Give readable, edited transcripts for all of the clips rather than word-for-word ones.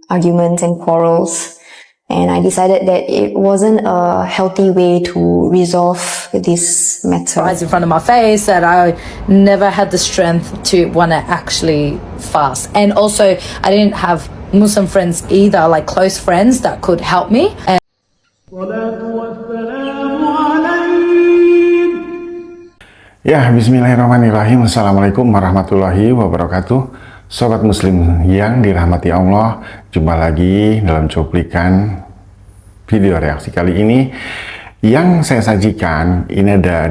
arguments and quarrels. And I decided that it wasn't a healthy way to resolve this matter. Eyes in front of my face, that I never had the strength to want to actually fast. And also, I didn't have Muslim friends either, like close friends that could help me. And ya, bismillahirrahmanirrahim. Assalamualaikum warahmatullahi wabarakatuh. Sobat muslim yang dirahmati Allah, jumpa lagi dalam cuplikan video reaksi kali ini. Yang saya sajikan, ini ada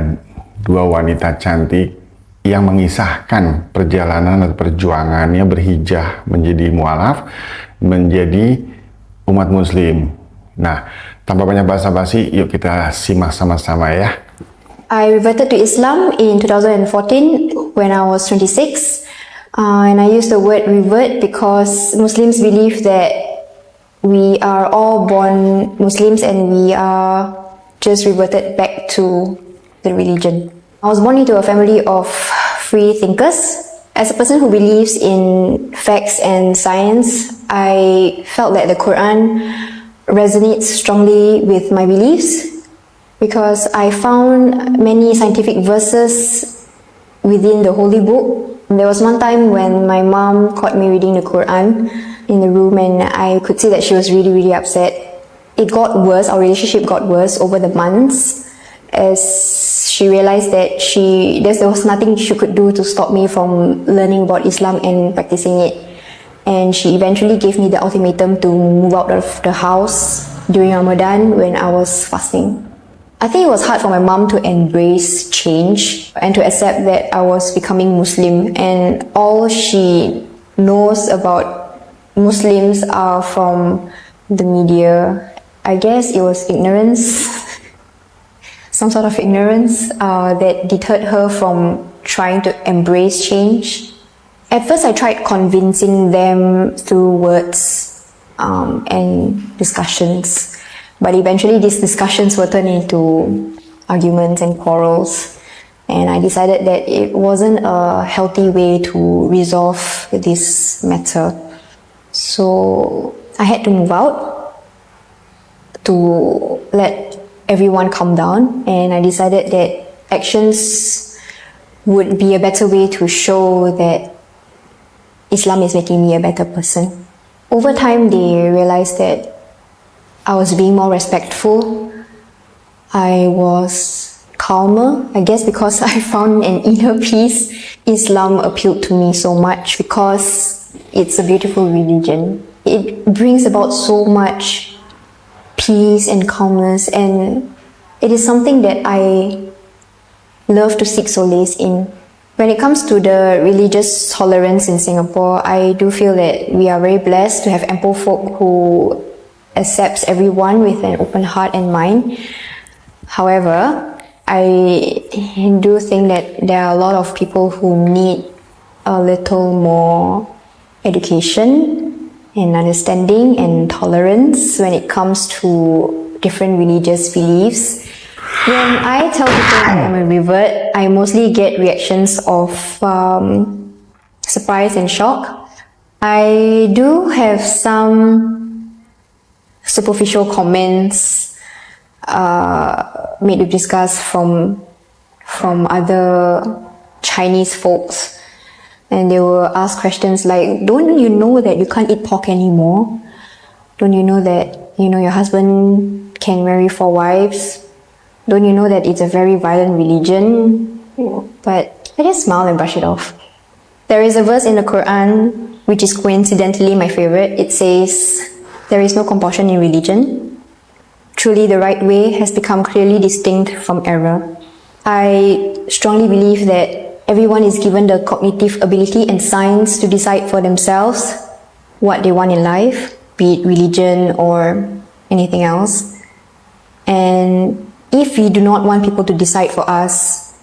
dua wanita cantik yang mengisahkan perjalanan atau perjuangannya berhijrah menjadi mualaf, menjadi umat muslim. Nah, tanpa banyak basa-basi, yuk kita simak sama-sama ya. I reverted to Islam in 2014 when I was 26. And I use the word revert because Muslims believe that we are all born Muslims and we are just reverted back to the religion. I was born into a family of free thinkers. As a person who believes in facts and science, I felt that the Quran resonates strongly with my beliefs because I found many scientific verses within the holy book. There was one time when my mom caught me reading the Quran in the room and I could see that she was really upset. It got worse, our relationship got worse over the months as she realized that there was nothing she could do to stop me from learning about Islam and practicing it. And she eventually gave me the ultimatum to move out of the house during Ramadan when I was fasting. I think it was hard for my mom to embrace change and to accept that I was becoming Muslim, and all she knows about Muslims are from the media. I guess it was ignorance, some sort of ignorance that deterred her from trying to embrace change. At first I tried convincing them through words and discussions. But eventually these discussions were turned into arguments and quarrels. And I decided that it wasn't a healthy way to resolve this matter. So I had to move out to let everyone calm down. And I decided that actions would be a better way to show that Islam is making me a better person. Over time, they realized that I was being more respectful. I was calmer, I guess because I found an inner peace. Islam appealed to me so much because it's a beautiful religion. It brings about so much peace and calmness, and it is something that I love to seek solace in. When it comes to the religious tolerance in Singapore, I do feel that we are very blessed to have ample folk who accepts everyone with an open heart and mind. However, I do think that there are a lot of people who need a little more education and understanding and tolerance when it comes to different religious beliefs. When I tell people that I'm a revert, I mostly get reactions of surprise and shock. I do have some superficial comments made with disgust from other Chinese folks, and they will ask questions like, don't you know that you can't eat pork anymore? Don't you know that your husband can marry 4 wives? Don't you know that it's a very violent religion? But I just smile and brush it off. There is a verse in the Quran which is coincidentally my favorite. It says, "There is no compulsion in religion. Truly the right way has become clearly distinct from error." I strongly believe that everyone is given the cognitive ability and science to decide for themselves what they want in life, be it religion or anything else. And if we do not want people to decide for us,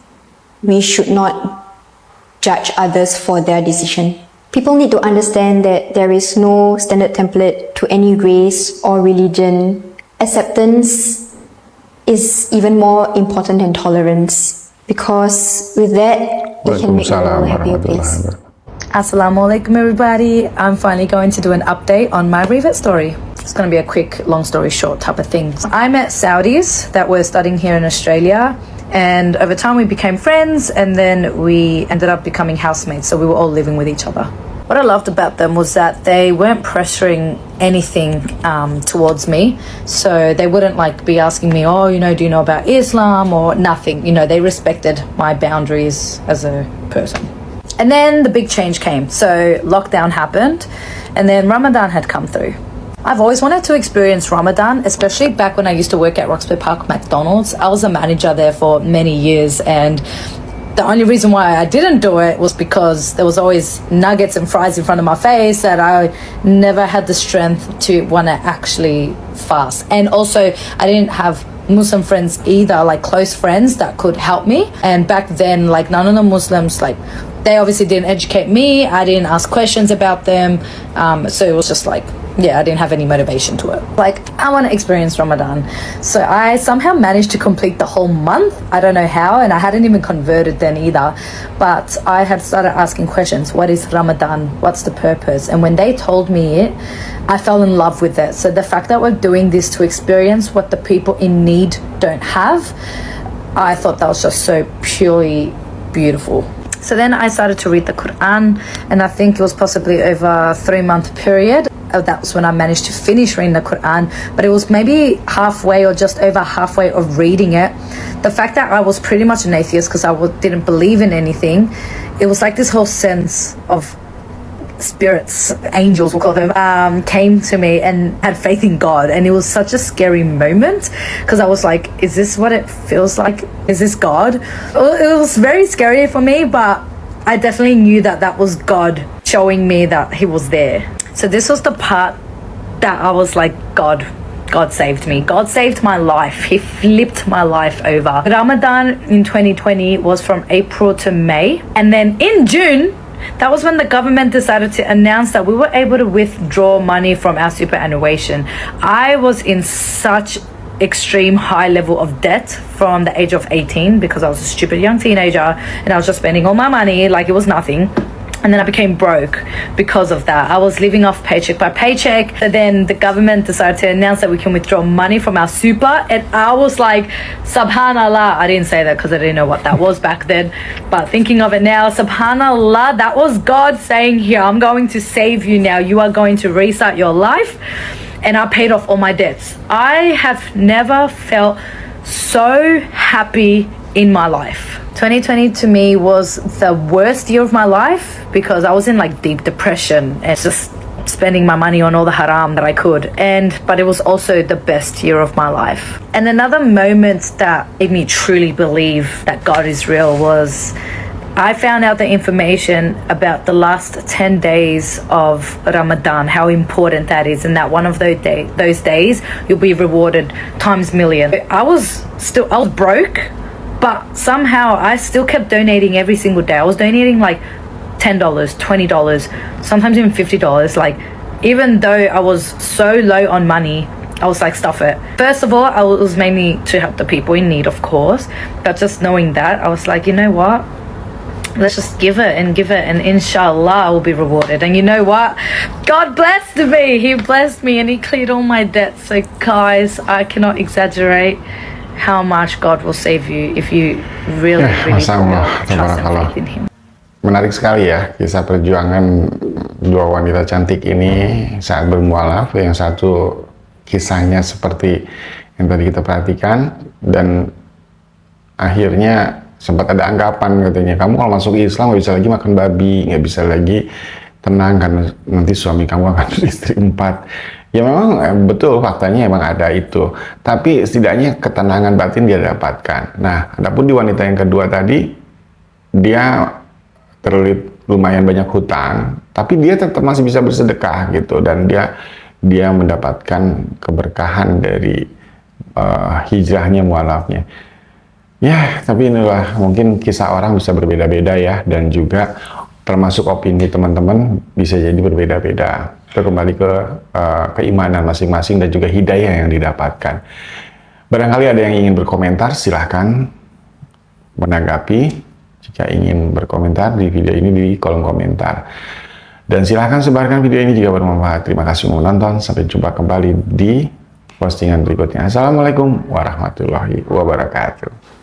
we should not judge others for their decision. People need to understand that there is no standard template to any race or religion. Acceptance is even more important than tolerance, because with that, we can make the world a happier place. Assalamualaikum everybody. I'm finally going to do an update on my revet story. It's going to be a quick, long story short type of thing. I met Saudis that were studying here in Australia, and over time we became friends, and then we ended up becoming housemates, so we were all living with each other. What I loved about them was that they weren't pressuring anything towards me, so they wouldn't like be asking me, oh, you know, do you know about Islam or nothing. You know, they respected my boundaries as a person. And then the big change came. So lockdown happened, and then Ramadan had come through. I've always wanted to experience Ramadan, especially back when I used to work at Roxburgh Park McDonald's. I was a manager there for many years, and the only reason why I didn't do it was because there was always nuggets and fries in front of my face that I never had the strength to want to actually fast. And also I didn't have Muslim friends either, like close friends that could help me. And back then, like, none of the Muslims, like, they obviously didn't educate me. I didn't ask questions about them. So it was just like, yeah, I didn't have any motivation to it. Like, I want to experience Ramadan. So I somehow managed to complete the whole month. I don't know how, and I hadn't even converted then either. But I had started asking questions. What is Ramadan? What's the purpose? And when they told me it, I fell in love with it. So the fact that we're doing this to experience what the people in need don't have, I thought that was just so purely beautiful. So then I started to read the Quran, and I think it was possibly over a 3-month period. That was when I managed to finish reading the Quran, but it was maybe halfway or just over halfway of reading it. The fact that I was pretty much an atheist because I didn't believe in anything, it was like this whole sense of spirits, angels, we'll call them, came to me and had faith in God. And it was such a scary moment because I was like, is this what it feels like? Is this God? It was very scary for me, but I definitely knew that that was God showing me that he was there. So this was the part that I was like, God saved me. God saved my life. He flipped my life over. Ramadan in 2020 was from April to May. And then in June, that was when the government decided to announce that we were able to withdraw money from our superannuation. I was in such extreme high level of debt from the age of 18 because I was a stupid young teenager and I was just spending all my money like it was nothing. And then I became broke because of that. I was living off paycheck by paycheck. And then the government decided to announce that we can withdraw money from our super. And I was like, Subhanallah. I didn't say that because I didn't know what that was back then. But thinking of it now, Subhanallah, that was God saying, here, I'm going to save you now. You are going to restart your life. And I paid off all my debts. I have never felt so happy in my life. 2020 to me was the worst year of my life because I was in like deep depression and just spending my money on all the haram that I could. But it was also the best year of my life. And another moment that made me truly believe that God is real was I found out the information about the last 10 days of Ramadan, how important that is, and that one of those days you'll be rewarded times million. I was broke, but somehow I still kept donating every single day. I was donating like $10, $20, sometimes even $50. Like, even though I was so low on money, I was like, stuff it. First of all, I was mainly to help the people in need, of course. But just knowing that, I was like, you know what? Let's just give it, and inshallah I will be rewarded. And you know what? God blessed me. He blessed me and he cleared all my debts. So guys, I cannot exaggerate how much God will save you if you really trust and faith in Him. Menarik sekali ya kisah perjuangan dua wanita cantik ini saat bermualaf. Yang satu kisahnya seperti yang tadi kita perhatikan, dan akhirnya sempat ada anggapan katanya, kamu kalau masuk Islam nggak bisa lagi makan babi, nggak bisa lagi tenang karena nanti suami kamu akan beristri 4. Ya memang betul, faktanya emang ada itu. Tapi setidaknya ketenangan batin dia dapatkan. Nah, adapun di wanita yang kedua tadi, dia terlilit lumayan banyak hutang, tapi dia tetap masih bisa bersedekah gitu, dan dia mendapatkan keberkahan dari hijrahnya, mualafnya. Ya, tapi inilah mungkin kisah orang bisa berbeda-beda ya, dan juga termasuk opini teman-teman bisa jadi berbeda-beda. Itu kembali ke keimanan masing-masing dan juga hidayah yang didapatkan. Barangkali ada yang ingin berkomentar, silahkan menanggapi. jika ingin berkomentar di video ini di kolom komentar. Dan silahkan sebarkan video ini jika bermanfaat. Terima kasih menonton. Sampai jumpa kembali di postingan berikutnya. Assalamualaikum warahmatullahi wabarakatuh.